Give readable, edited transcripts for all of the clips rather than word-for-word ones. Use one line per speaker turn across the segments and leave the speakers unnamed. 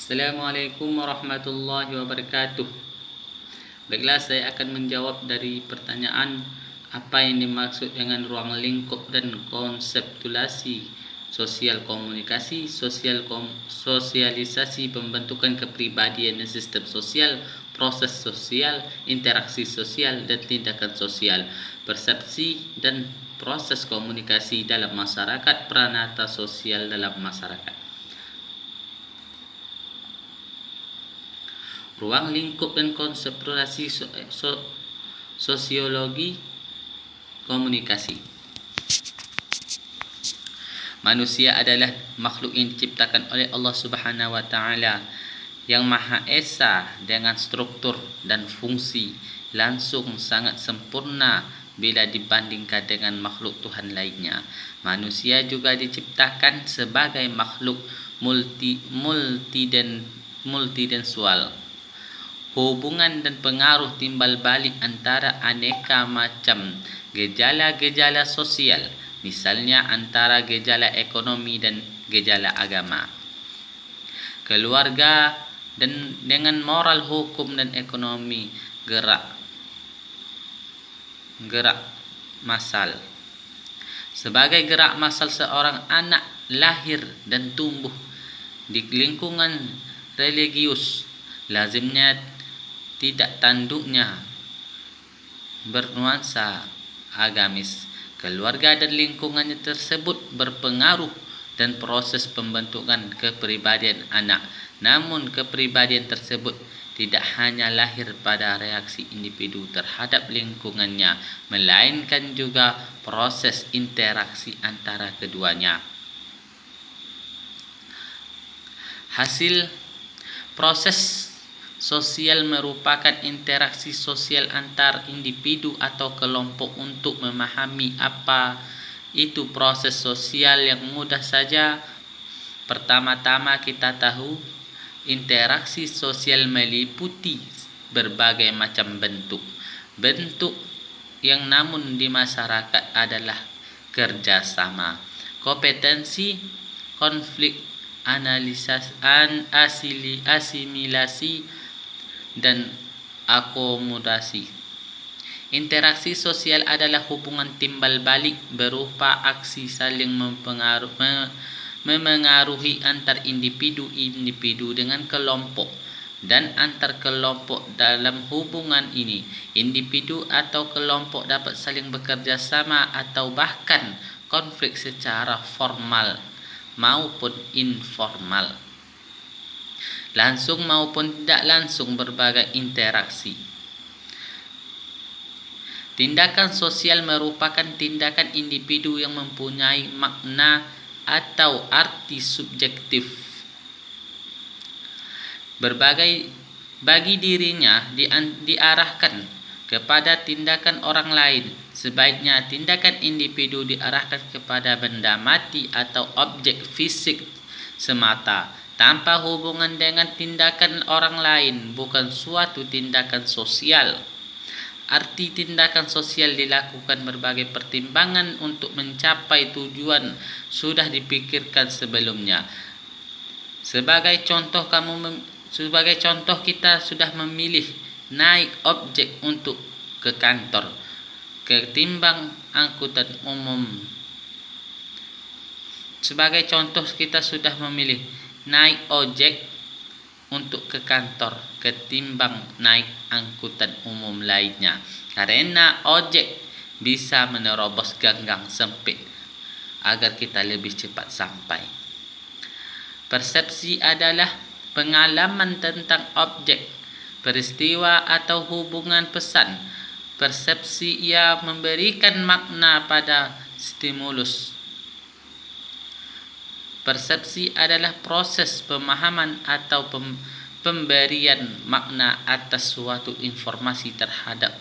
Assalamualaikum warahmatullahi wabarakatuh. Baiklah, saya akan menjawab dari pertanyaan apa yang dimaksud dengan ruang lingkup dan konseptualisasi sosial komunikasi, sosialisasi pembentukan kepribadian dan sistem sosial, proses sosial, interaksi sosial dan tindakan sosial, persepsi dan proses komunikasi dalam masyarakat, peranata sosial dalam masyarakat. Ruang lingkup dan konseptualisasi sosiologi komunikasi. Manusia adalah makhluk yang diciptakan oleh Allah Subhanahu wa taala yang Maha Esa dengan struktur dan fungsi langsung sangat sempurna bila dibandingkan dengan makhluk Tuhan lainnya. Manusia juga diciptakan sebagai makhluk multidimensional. Hubungan dan pengaruh timbal balik antara aneka macam gejala-gejala sosial, misalnya antara gejala ekonomi dan gejala agama, keluarga dan dengan moral, hukum dan ekonomi, gerak masal. Sebagai gerak masal, seorang anak lahir dan tumbuh di lingkungan religius, lazimnya tidak tanduknya bernuansa agamis. Keluarga dan lingkungannya tersebut berpengaruh dan proses pembentukan kepribadian anak. Namun kepribadian tersebut tidak hanya lahir pada reaksi individu terhadap lingkungannya, melainkan juga proses interaksi antara keduanya. Hasil proses sosial merupakan interaksi sosial antar individu atau kelompok. Untuk memahami apa itu proses sosial yang mudah saja, pertama-tama kita tahu interaksi sosial meliputi berbagai macam bentuk yang namun di masyarakat adalah kerjasama, kompetensi, konflik, asimilasi dan akomodasi. Interaksi sosial adalah hubungan timbal balik berupa aksi saling memengaruhi antar individu dengan kelompok dan antar kelompok. Dalam hubungan ini, individu atau kelompok dapat saling bekerja sama atau bahkan konflik secara formal maupun informal, langsung maupun tidak langsung. Berbagai interaksi. Tindakan sosial merupakan tindakan individu yang mempunyai makna atau arti subjektif bagi dirinya, diarahkan kepada tindakan orang lain. Sebaiknya tindakan individu diarahkan kepada benda mati atau objek fisik semata, tanpa hubungan dengan tindakan orang lain, bukan suatu tindakan sosial. Arti tindakan sosial dilakukan berbagai pertimbangan untuk mencapai tujuan sudah dipikirkan sebelumnya. Sebagai contoh, kita sudah memilih naik objek untuk ke kantor ketimbang angkutan umum. Sebagai contoh, kita sudah memilih naik ojek untuk ke kantor ketimbang naik angkutan umum lainnya, karena ojek bisa menerobos gang-gang sempit agar kita lebih cepat sampai. Persepsi adalah pengalaman tentang objek, peristiwa atau hubungan pesan. Persepsi ia memberikan makna pada stimulus. Persepsi adalah proses pemahaman atau pemberian makna atas suatu informasi terhadap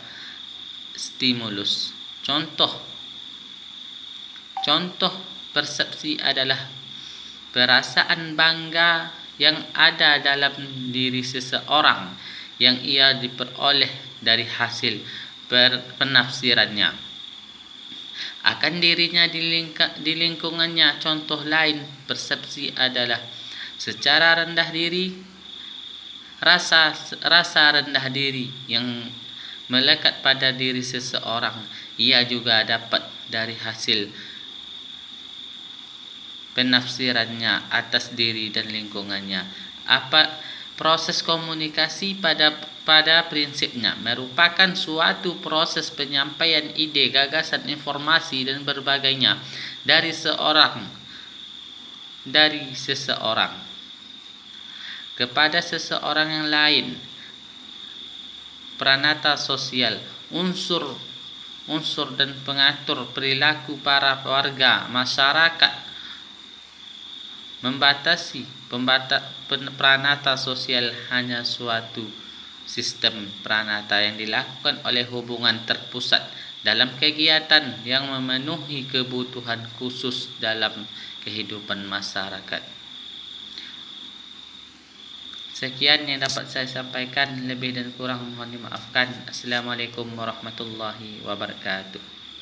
stimulus. Contoh persepsi adalah perasaan bangga yang ada dalam diri seseorang yang ia diperoleh dari hasil penafsirannya akan dirinya di lingkungannya. Contoh lain persepsi adalah secara rendah diri, rasa rendah diri yang melekat pada diri seseorang, ia juga dapat dari hasil penafsirannya atas diri dan lingkungannya. Proses komunikasi pada prinsipnya merupakan suatu proses penyampaian ide, gagasan, informasi dan berbagainya dari seseorang kepada seseorang yang lain. Pranata sosial, unsur dan pengatur perilaku para warga masyarakat. Pranata sosial hanya suatu sistem pranata yang dilakukan oleh hubungan terpusat dalam kegiatan yang memenuhi kebutuhan khusus dalam kehidupan masyarakat. Sekian yang dapat saya sampaikan, lebih dan kurang mohon dimaafkan. Assalamualaikum warahmatullahi wabarakatuh.